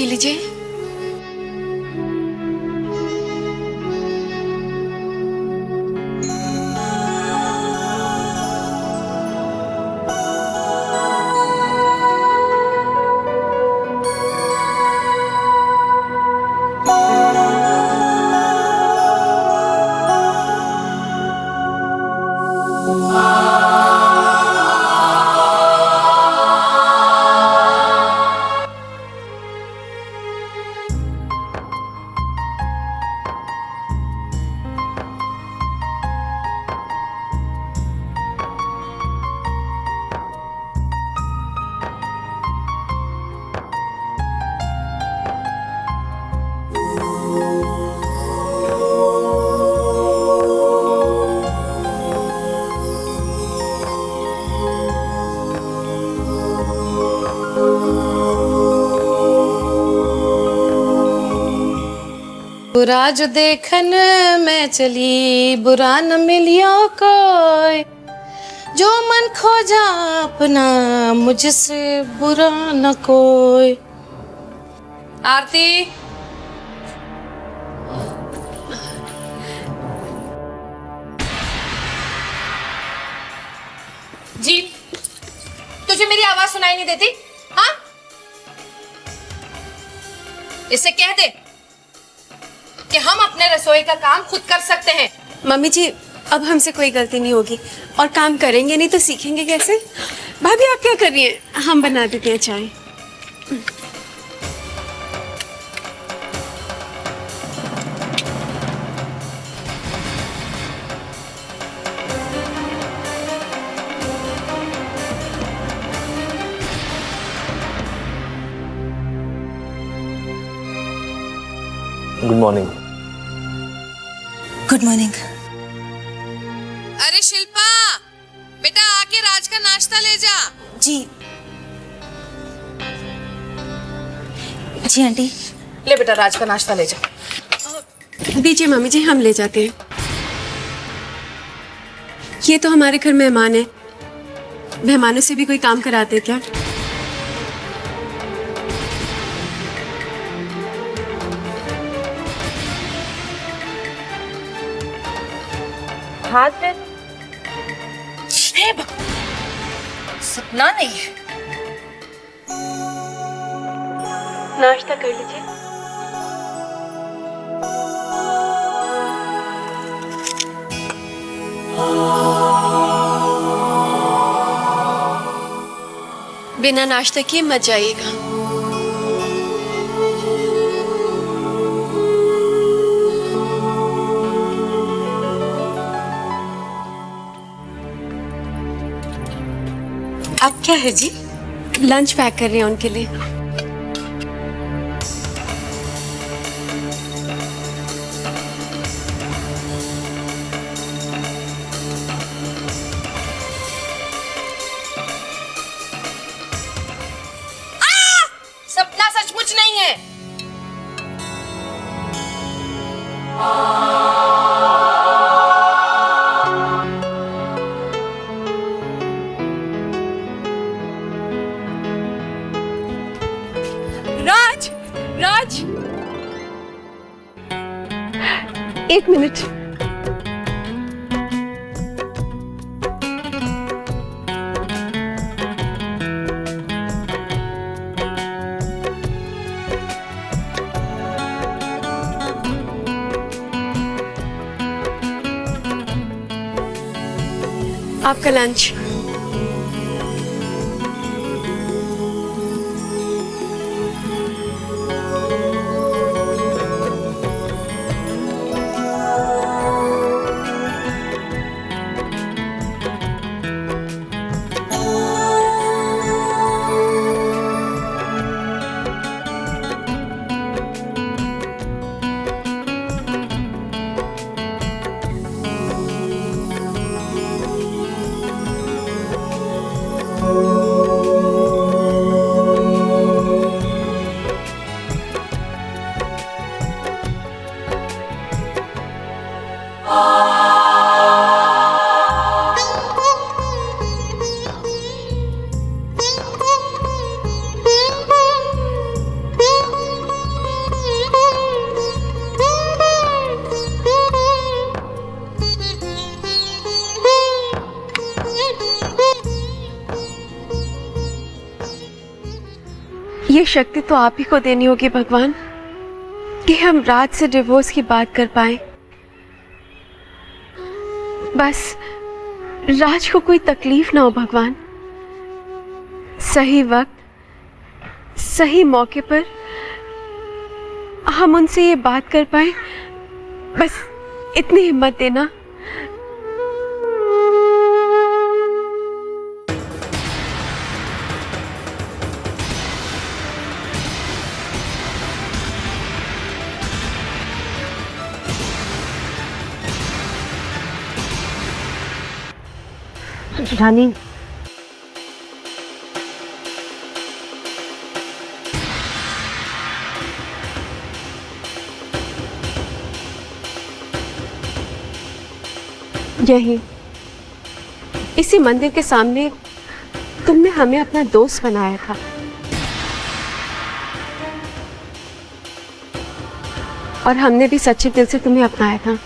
P लीजिए। बुरा जो देखन मैं चली, बुरा न मिलियो कोई, जो मन खोजा अपना, मुझसे बुरा न कोई। आरती, जी, तुझे मेरी आवाज सुनाई नहीं देती? हाँ, इससे कह दे कि हम अपने रसोई का काम खुद कर सकते हैं। मम्मी जी, अब हमसे कोई गलती नहीं होगी, और काम करेंगे नहीं तो सीखेंगे कैसे? भाभी, आप क्या कर रही हैं? हम बना देते हैं चाय। Good morning. Good morning. अरे शिल्पा, बेटा आके राज का नाश्ता ले जा। जी जी आंटी। ले बेटा, राज का नाश्ता ले जा। दीजिए मम्मी जी, हम ले जाते हैं। ये तो हमारे घर मेहमान है, मेहमानों से भी कोई काम कराते हैं क्या? हाथ पे सपना नहीं है। नाश्ता कर लीजिए। बिना नाश्ता किए मत जाइएगा। आप क्या है जी? लंच पैक कर रहे हैं उनके लिए। सपना सचमुच नहीं है। राज, राज, एक मिनट। आपका लंच। ये शक्ति तो आप ही को देनी होगी भगवान कि हम राज से डिवोर्स की बात कर पाए। बस राज को कोई तकलीफ ना हो भगवान। सही वक्त सही मौके पर हम उनसे ये बात कर पाए, बस इतनी हिम्मत देना। रानी, यही इसी मंदिर के सामने तुमने हमें अपना दोस्त बनाया था, और हमने भी सच्चे दिल से तुम्हें अपनाया था।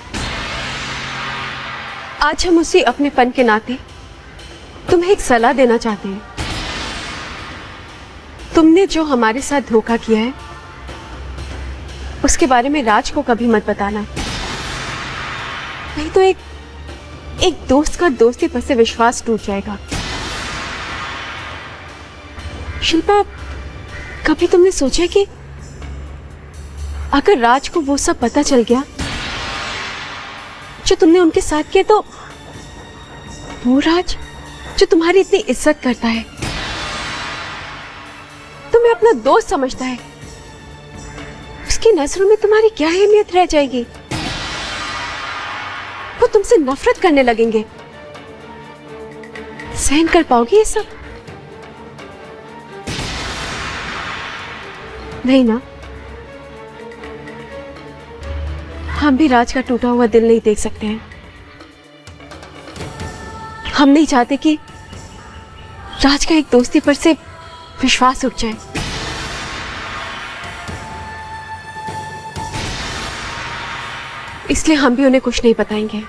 आज हम उसी अपनेपन के नाते तुम्हें एक सलाह देना चाहते हैं। तुमने जो हमारे साथ धोखा किया है उसके बारे में राज को कभी मत बताना, नहीं तो एक दोस्त का दोस्ती पर से विश्वास टूट जाएगा। शिल्पा, कभी तुमने सोचा कि अगर राज को वो सब पता चल गया जो तुमने उनके साथ किया, तो वो राज जो तुम्हारी इतनी इज्जत करता है, तुम्हें अपना दोस्त समझता है, उसकी नजरों में तुम्हारी क्या अहमियत रह जाएगी? वो तुमसे नफरत करने लगेंगे। सहन कर पाओगे ये सब? नहीं ना? हम भी राज का टूटा हुआ दिल नहीं देख सकते हैं। हम नहीं चाहते कि राज का एक दोस्ती पर से विश्वास उठ जाए। इसलिए हम भी उन्हें कुछ नहीं बताएंगे।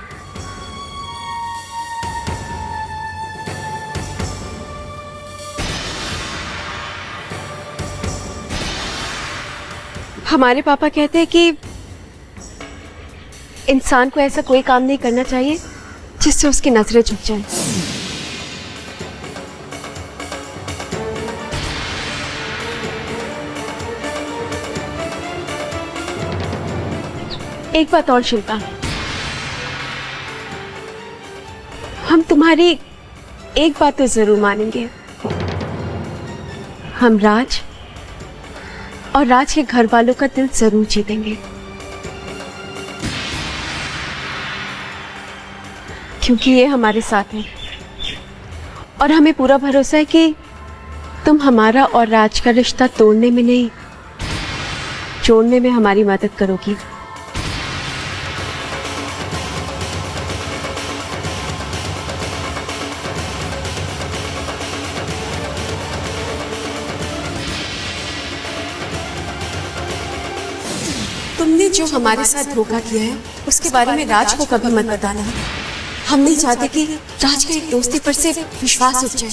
हमारे पापा कहते हैं कि इंसान को ऐसा कोई काम नहीं करना चाहिए जिससे उसकी नजरें झुक जाएं। एक बात और शिल्पा, हम तुम्हारी एक बात तो जरूर मानेंगे। हम राज और राज के घर वालों का दिल जरूर जीतेंगे, क्योंकि ये हमारे साथ है और हमें पूरा भरोसा है कि तुम हमारा और राज का रिश्ता तोड़ने में नहीं, जोड़ने में हमारी मदद करोगी। तुमने जो हमारे साथ धोखा किया है उसके बारे में राज को कभी मत बताना। हम नहीं चाहते कि राज का एक दोस्ती पर से विश्वास उठ जाए।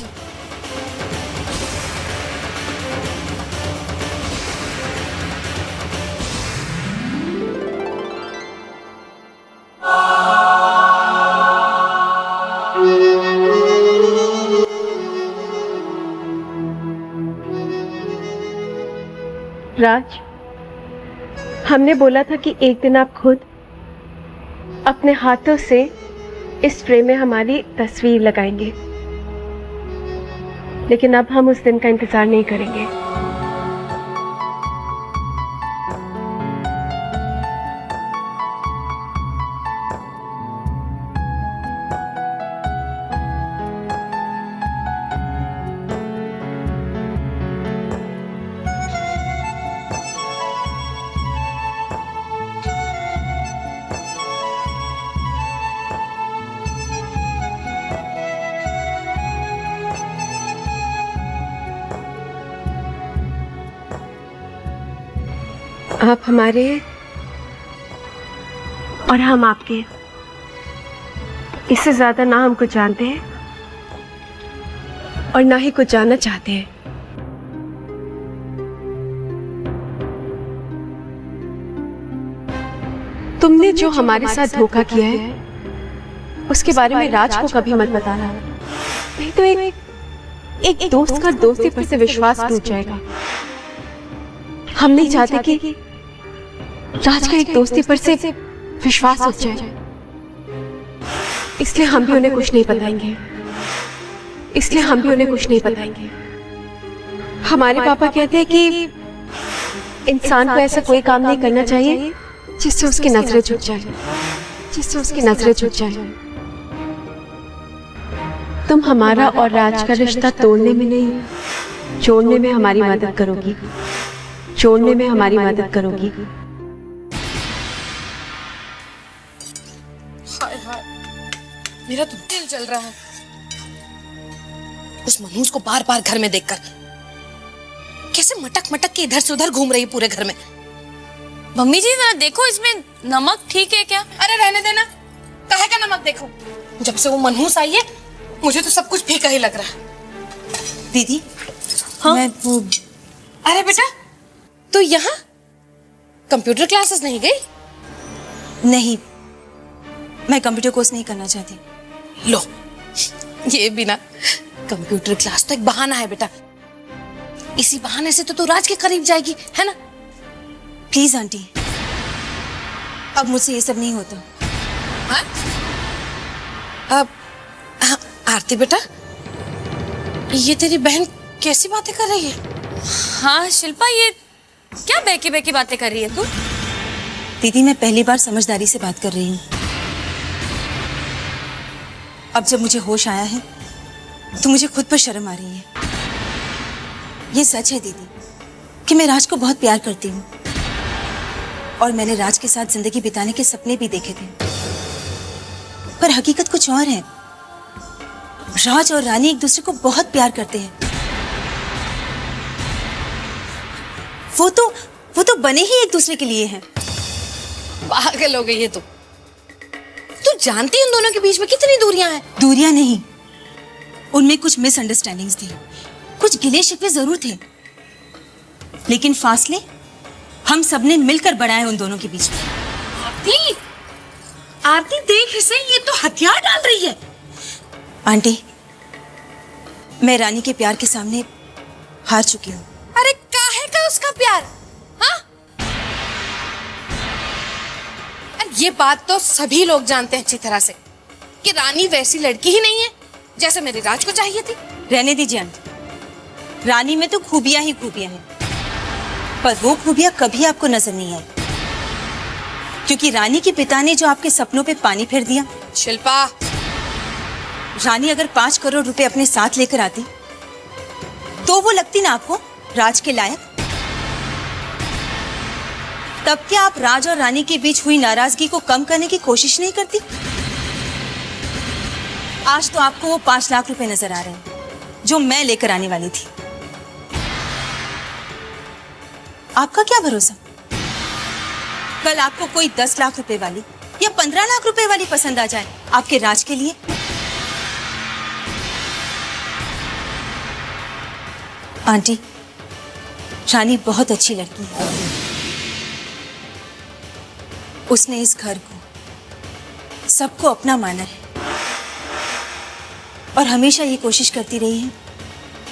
राज, हमने बोला था कि एक दिन आप खुद अपने हाथों से इस फ्रेम में हमारी तस्वीर लगाएंगे, लेकिन अब हम उस दिन का इंतजार नहीं करेंगे। आप हमारे और हम आपके, इससे ज्यादा ना हम कुछ जानते हैं और ना ही कुछ जानना चाहते हैं। तुमने जो हमारे साथ धोखा किया है उसके बारे में राज को कभी मत बताना, नहीं तो एक दोस्त का दोस्ती पर से विश्वास टूट जाएगा। हम नहीं चाहते कि राज का एक दोस्ती पर से विश्वास उठ जाए, इसलिए हम भी उन्हें कुछ नहीं बताएंगे। हमारे पापा कहते हैं कि इंसान को ऐसा कोई काम नहीं करना चाहिए जिससे उसकी नजरें झुक जाए। तुम हमारा और राज का रिश्ता तोड़ने में नहीं, जोड़ने में हमारी मदद करोगी। हाय हाय, मेरा तो दिल जल रहा है उस मनहूस को बार बार घर में देखकर। कैसे मटक के इधर से उधर घूम रही है पूरे घर में। मम्मी जी जरा देखो इसमें नमक ठीक है क्या? अरे रहने देना, काहे का नमक देखो। जब से वो मनहूस आई है मुझे तो सब कुछ फीका ही लग रहा है। दीदी, हाँ? मैं वो अरे बेटा, तू यहाँ कंप्यूटर क्लासेस नहीं गई? नहीं, मैं कंप्यूटर कोर्स नहीं करना चाहती। लो, ये बिना कंप्यूटर क्लास तो एक बहाना है बेटा। इसी बहाने से तो तू राज के करीब जाएगी, है ना? प्लीज आंटी, अब मुझसे ये सब नहीं होता। हाँ? अब आरती बेटा, ये तेरी बहन कैसी बातें कर रही है? हाँ शिल्पा, ये क्या बहकी बातें कर रही है तू? दीदी, मैं पहली बार समझदारी से बात कर रही हूँ। अब जब मुझे होश आया है तो मुझे खुद पर शर्म आ रही है। ये सच है दीदी कि मैं राज को बहुत प्यार करती हूँ और मैंने राज के साथ जिंदगी बिताने के सपने भी देखे थे, पर हकीकत कुछ और है। राज और रानी एक दूसरे को बहुत प्यार करते हैं। वो तो बने ही एक दूसरे के लिए हैं। पागल हो गई है तू। तू जानती है उन दोनों के बीच में कितनी दूरियां हैं? दूरियां नहीं, उनमें कुछ मिसअंडरस्टैंडिंग्स थी, कुछ गिले शिकवे जरूर थे, लेकिन फासले हम सबने मिलकर बढ़ाए उन दोनों के बीच में। आरती देख इसे, ये तो हथियार डाल रही है। आंटी, मैं रानी के प्यार के सामने हार चुकी हूँ। अरे काहे का उसका प्यार? हाँ? ये बात तो सभी लोग जानते हैं अच्छी तरह से कि रानी वैसी लड़की ही नहीं है जैसे मेरे राज को चाहिए थी। रहने दीजिए आंटी, रानी में तो खूबियां ही खूबियां हैं, पर वो खूबियां कभी आपको नजर नहीं आई, क्योंकि रानी के पिता ने जो आपके सपनों पे पानी फेर दिया। शिल्पा, रानी अगर 5 करोड़ रुपए अपने साथ लेकर आती तो वो लगती ना आपको राज के लायक? तब क्या आप राज और रानी के बीच हुई नाराजगी को कम करने की कोशिश नहीं करती? आज तो आपको वो 5 लाख रुपए नजर आ रहे हैं जो मैं लेकर आने वाली थी। आपका क्या भरोसा, कल आपको कोई 10 लाख रुपए वाली या 15 लाख रुपए वाली पसंद आ जाए आपके राज के लिए? आंटी, रानी बहुत अच्छी लड़की है। उसने इस घर को, सबको अपना माना है और हमेशा ये कोशिश करती रही है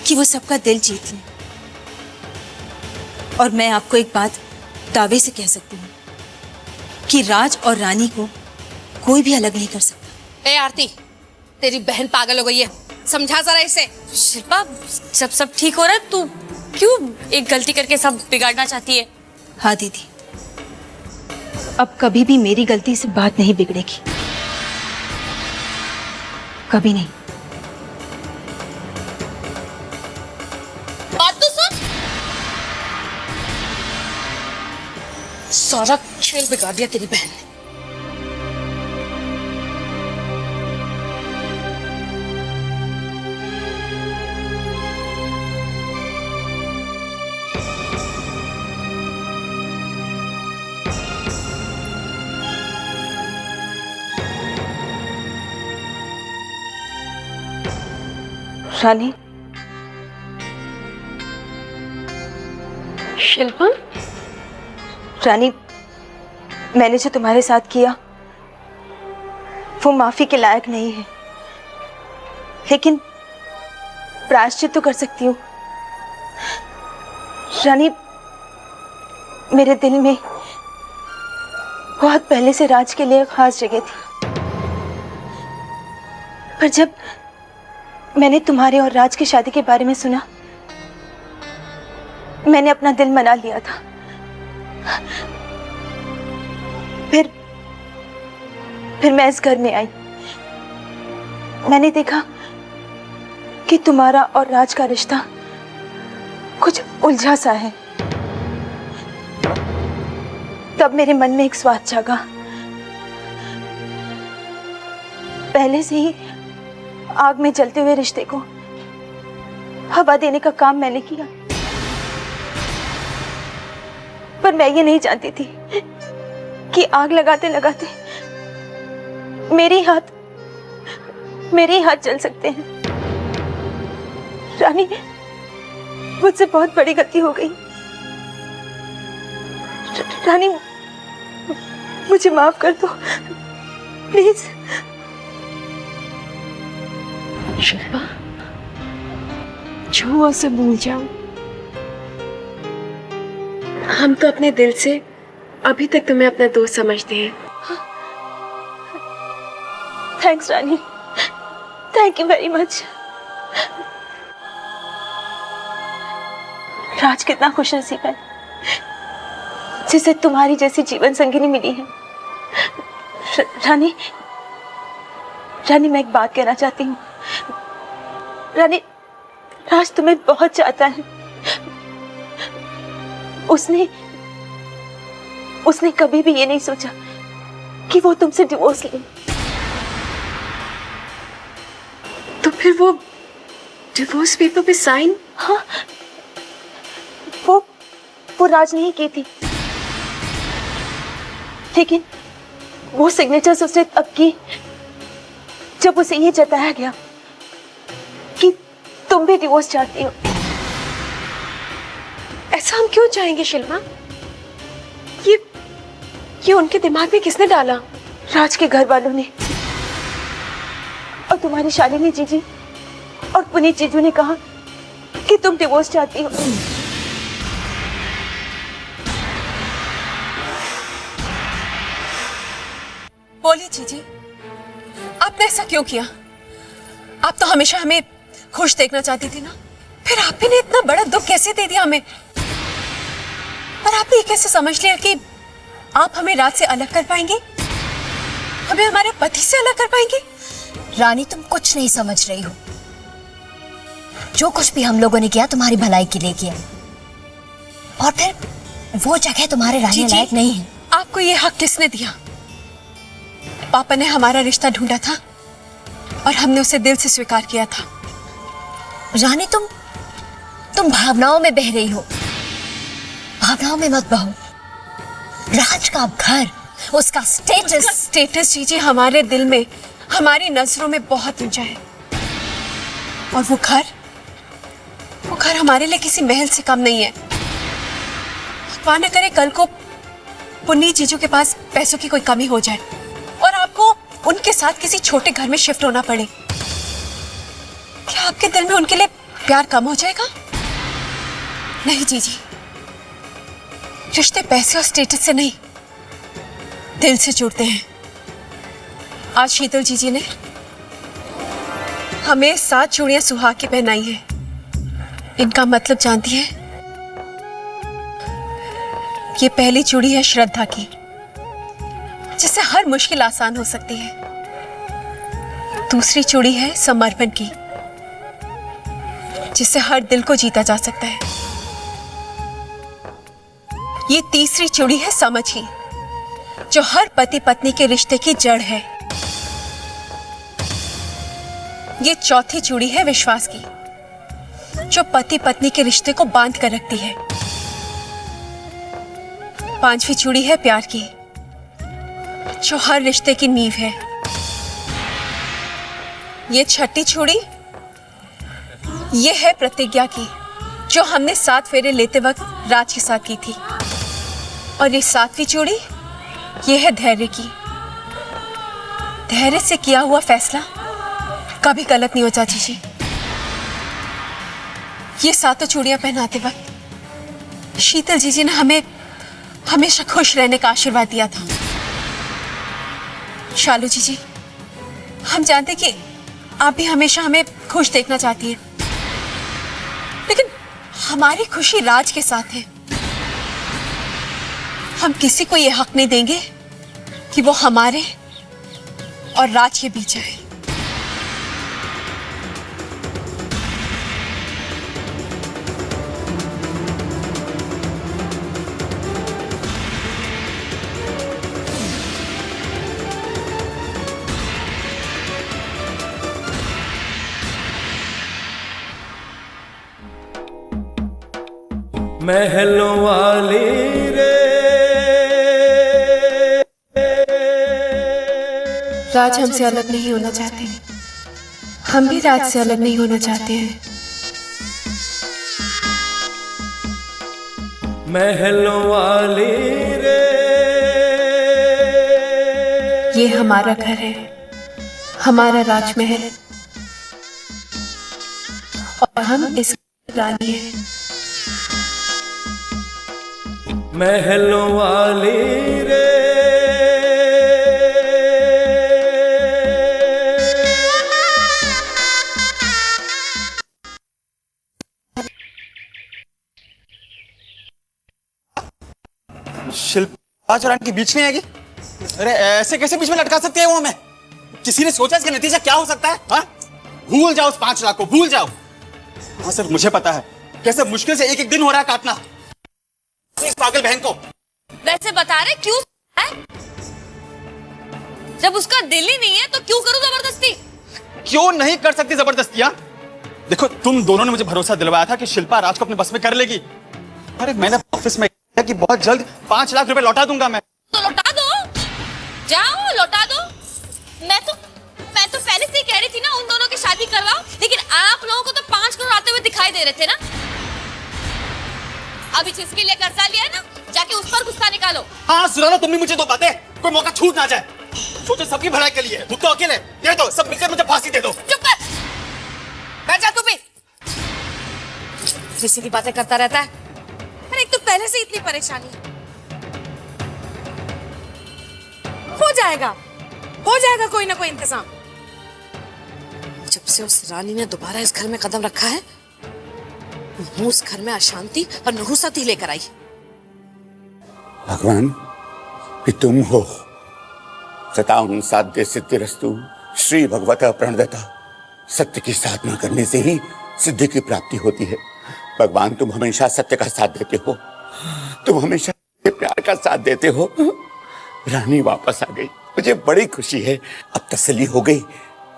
कि वो सबका दिल जीत ले। और मैं आपको एक बात दावे से कह सकती हूँ कि राज और रानी को कोई भी अलग नहीं कर सकता। ए आरती, तेरी बहन पागल हो गई है, समझा जरा इसे। शिल्पा, सब ठीक हो रहा है, तू क्यों एक गलती करके सब बिगाड़ना चाहती है? हाँ दीदी, अब कभी भी मेरी गलती से बात नहीं बिगड़ेगी, कभी नहीं। बात तो सुन। सारा खेल बिगाड़ दिया तेरी बहन ने। रानी, शिल्पा, रानी, मैंने जो तुम्हारे साथ किया वो माफी के लायक नहीं है, लेकिन प्रायश्चित तो कर सकती हूँ। रानी, मेरे दिल में बहुत पहले से राज के लिए खास जगह थी, पर जब मैंने तुम्हारे और राज की शादी के बारे में सुना, मैंने अपना दिल मना लिया था। फिर मैं इस घर में आई। मैंने देखा कि तुम्हारा और राज का रिश्ता कुछ उलझा सा है। तब मेरे मन में एक स्वाद जागा। पहले से ही आग में जलते हुए रिश्ते को हवा देने का काम मैंने किया, पर मैं ये नहीं जानती थी कि आग लगाते लगाते मेरे ही हाथ जल सकते हैं। रानी, मुझसे बहुत बड़ी गलती हो गई। रानी, मुझे माफ कर दो प्लीज। शिल्पा, छुओ उसे भूल जाओ। हम तो अपने दिल से अभी तक तुम्हें अपना दोस्त समझते हैं। Thanks Rani, thank you very much. Raj कितना खुशनसीब है जिसे तुम्हारी जैसी जीवन संगिनी मिली है। रानी, मैं एक बात कहना चाहती हूँ। रानी, राज तुम्हें बहुत चाहता है। उसने कभी भी ये नहीं सोचा कि वो तुमसे डिवोर्स ले। तो फिर वो डिवोर्स पेपर पे साइन? हाँ, वो राज ने ही की थी, लेकिन वो सिग्नेचर्स उसने तब की जब उसे ये जताया गया कि तुम भी डिवोर्स चाहती हो। ऐसा हम क्यों चाहेंगे शिल्पा? ये उनके दिमाग में किसने डाला? राज के घर वालों ने, और तुम्हारी शालिनी जीजी और पुनीत जीजू ने कहा कि तुम डिवोर्स चाहती हो। बोलिए जीजी, आपने ऐसा क्यों किया? आप तो हमेशा हमें खुश देखना चाहती थी ना, फिर आपने इतना बड़ा दुख कैसे दे दिया हमें? और आपने ये कैसे समझ लिया कि आप हमें राज से अलग कर पाएंगे, हमें हमारे पति से अलग कर पाएंगे? रानी, तुम कुछ नहीं समझ रही हो। जो कुछ भी हम लोगों ने किया तुम्हारी भलाई के लिए किया, और फिर वो जगह तुम्हारे रहने लायक नहीं है। आपको ये हक किसने दिया? पापा ने हमारा रिश्ता ढूंढा था और हमने उसे दिल से स्वीकार किया था। रानी, तुम भावनाओं में बह रही हो। भावनाओं में मत बहो। राज का घर, उसका स्टेटस जीजी हमारे दिल में, हमारी नजरों में बहुत ऊंचा है, और वो घर हमारे लिए किसी महल से कम नहीं है। भगवान न करे कल को पुनीत जीजू के पास पैसों की कोई कमी हो जाए और आपको उनके साथ किसी छोटे घर में शिफ्ट होना पड़े, क्या आपके दिल में उनके लिए प्यार कम हो जाएगा? नहीं जीजी, रिश्ते पैसे और स्टेटस से नहीं, दिल से जुड़ते हैं। आज शीतल जीजी ने हमें 7 चूड़ियां सुहाग की पहनाई है। इनका मतलब जानती है? ये पहली चूड़ी है श्रद्धा की, जिससे हर मुश्किल आसान हो सकती है। दूसरी चूड़ी है समर्पण की, जिससे हर दिल को जीता जा सकता है। ये तीसरी चूड़ी है समझ की, जो हर पति पत्नी के रिश्ते की जड़ है। ये चौथी चूड़ी है विश्वास की, जो पति पत्नी के रिश्ते को बांध कर रखती है। पांचवी चूड़ी है प्यार की, जो हर रिश्ते की नींव है। ये छठी चूड़ी, ये है प्रतिज्ञा की, जो हमने 7 फेरे लेते वक्त राज के साथ की थी। और ये 7वीं चूड़ी, ये है धैर्य की। धैर्य से किया हुआ फैसला कभी गलत नहीं हो चाची जी। ये सातों चूड़ियां पहनाते वक्त शीतल जी ने हमें हमेशा खुश रहने का आशीर्वाद दिया था। शालू जी, हम जानते कि आप भी हमेशा हमें खुश देखना चाहती हैं, लेकिन हमारी खुशी राज के साथ है। हम किसी को यह हक नहीं देंगे कि वो हमारे और राज के बीच आए। महलों वाली रे। राज हमसे अलग नहीं होना चाहते, हम भी राज से अलग नहीं होना चाहते हैं। महलों वाली रे। ये हमारा घर है, हमारा राजमहल, और हम इस रानी हैं। महलों वाली रे। शिल्पा चौरान के बीच में आएगी? अरे ऐसे कैसे बीच में लटका सकते हैं वो हमें? किसी ने सोचा इसका नतीजा क्या हो सकता है? हाँ? भूल जाओ उस 5 लाख को, भूल जाओ। हाँ सर, मुझे पता है कैसे मुश्किल से एक एक दिन हो रहा है काटना इस पागल बहन को। वैसे बता रहे क्यों है? जब उसका दिल ही नहीं है तो क्यों करूं जबरदस्ती? क्यों नहीं कर सकती जबरदस्तियां? देखो, तुम दोनों ने मुझे भरोसा दिलवाया था कि शिल्पा राज को अपने बस में कर लेगी। अरे मैंने ऑफिस में कहा कि बहुत जल्द 5 लाख रुपए लौटा दूंगा मैं। तो लौटा दो, जाओ लौटा दो। मैं तो पहले से ही कह रही थी ना उन दोनों की शादी करवाओ, लेकिन आप लोगों को तो 5 करोड़ आते हुए दिखाई दे रहे थे ना। अभी जिसके लिए कर्जा लिया है ना, जाके उस पर गुस्सा निकालो। हाँ सुनो ना, तुम भी मुझे 2 बातें, कोई मौका छूट ना जाए। सोचो सबकी भलाई के लिए, तुम तो अकेले दे दो, सब मिलकर मुझे फांसी दे दो। चुप कर, बैठ जा तू भी। किसी की बातें करता रहता है। अरे एक तो पहले से इतनी परेशानी है। हो जाएगा कोई ना कोई इंतजाम। जब से उस रानी ने दोबारा इस घर में कदम रखा है, वो उस घर में अशांति और नहुसत ही लेकर आई। भगवान, कि तुम हो। सताउन साध्य सिद्धिरस्तु, श्री भगवता प्रणदता। सत्य की साधना करने से ही सिद्धि की प्राप्ति होती है। भगवान, तुम हमेशा सत्य का साथ देते हो, तुम हमेशा प्यार का साथ देते हो। रानी वापस आ गई, मुझे बड़ी खुशी है। अब तसल्ली हो गई,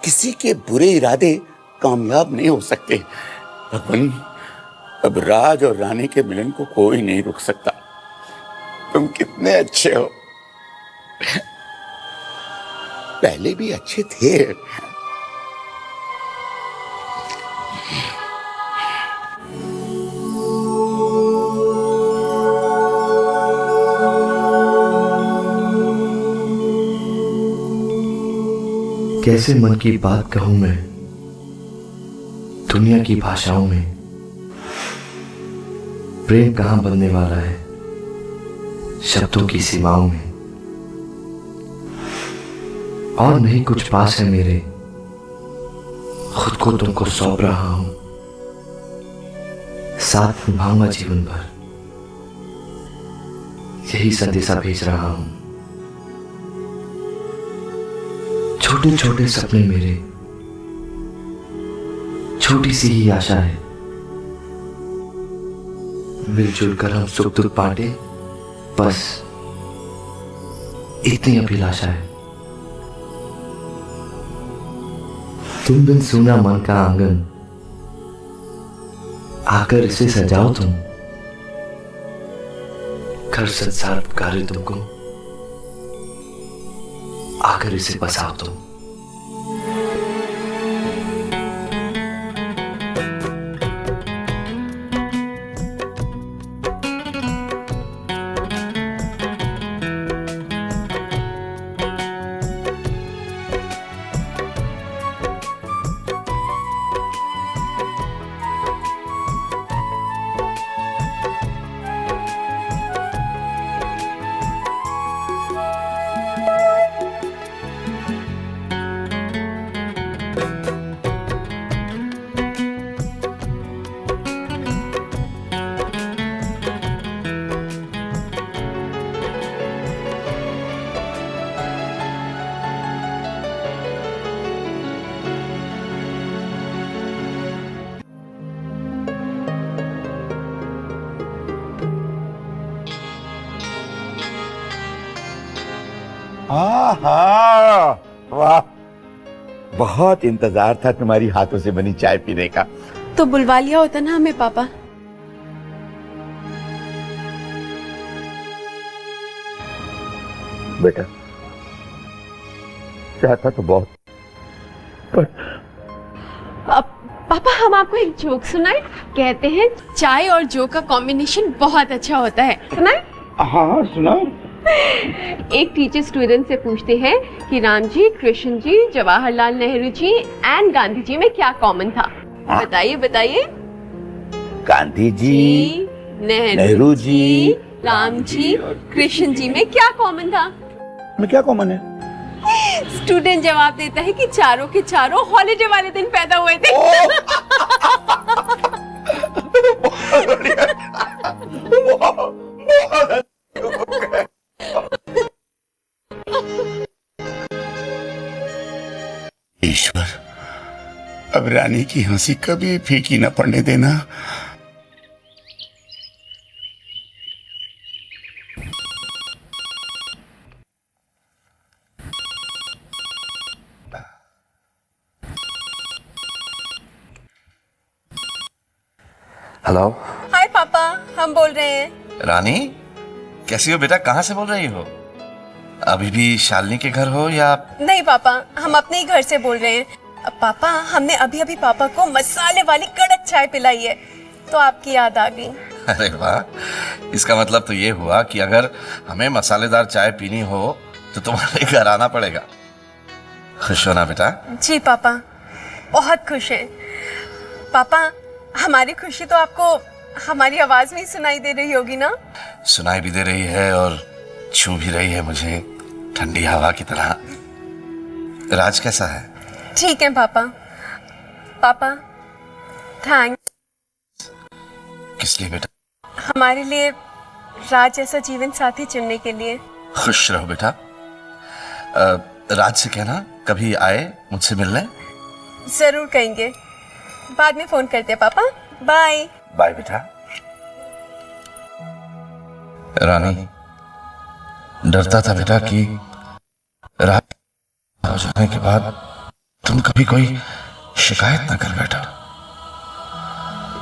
किसी के बुरे इरादे कामयाब नहीं हो सकते। भगवान, अब राज और रानी के मिलन को कोई नहीं रोक सकता। तुम कितने अच्छे हो, पहले भी अच्छे थे। कैसे मन की बात कहूं मैं दुनिया की भाषाओं में। प्रेम कहां बनने वाला है शब्दों की सीमाओं में। और नहीं कुछ पास है मेरे, खुद को तुमको सौंप रहा हूं। साथ निभाऊंगा जीवन भर, यही संदेशा भेज रहा हूं। छोटे छोटे सपने मेरे, छोटी सी ही आशा है। मिलजुल कर हम सुख दुख बांटे, बस इतनी अभिलाषा है। तुम बिन सूना मन का आंगन, आकर इसे सजाओ तुम। घर संसार पुकारे तुमको, आकर इसे बसाओ तुम। आहा, वाह, बहुत इंतजार था तुम्हारी हाथों से बनी चाय पीने का। तो बुलवा लिया होता ना हमें पापा। बेटा चाहता तो बहुत, पर अब पापा हम आपको एक जोक सुनाए। कहते हैं चाय और जोक का कॉम्बिनेशन बहुत अच्छा होता है। सुनाए? हाँ सुना। एक टीचर स्टूडेंट से पूछते हैं कि राम जी, कृष्ण जी, जवाहरलाल नेहरू जी एंड गांधी जी में क्या कॉमन था? बताइए बताइए। गांधी जी, नेहरू जी, राम जी, कृष्ण जी में क्या कॉमन था? में क्या कॉमन है? स्टूडेंट जवाब देता है कि चारों के चारों हॉलिडे वाले दिन पैदा हुए थे। ईश्वर, अब रानी की हंसी कभी फीकी न पड़ने देना। हेलो हाय पापा, हम बोल रहे हैं। रानी, कैसी हो बेटा? कहाँ से बोल रही हो? अभी भी शालिनी के घर हो या? नहीं पापा, हम अपने ही घर से बोल रहे हैं। पापा, हमने अभी अभी पापा को मसाले वाली कड़क चाय पिलाई है, तो आपकी याद आ गई। अरे वाह, इसका मतलब तो ये हुआ कि अगर हमें मसालेदार चाय पीनी हो तो तुम्हारे घर आना पड़ेगा। खुश हो ना बेटा? जी पापा, बहुत खुश हैं। पापा, हमारी खुशी तो आपको हमारी आवाज में ही सुनाई दे रही होगी ना? सुनाई भी दे रही है और छू भी रही है मुझे, ठंडी हवा की तरह। राज कैसा है? ठीक है पापा। पापा, थैंक्स। किस लिए बेटा? हमारे लिए राज जैसा जीवन साथी चुनने के लिए। खुश रहो बेटा। राज से कहना कभी आए मुझसे मिलने। जरूर कहेंगे। बाद में फोन करते हैं पापा। बाय। बाय बेटा। रानी, डरता था बेटा कि रात हो जाने के बाद तुम कभी कोई शिकायत ना कर बैठो।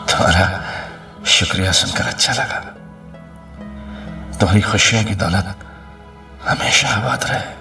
तुम्हारा शुक्रिया सुनकर अच्छा लगा। तुम्हारी खुशियों की दौलत हमेशा आबाद रहे।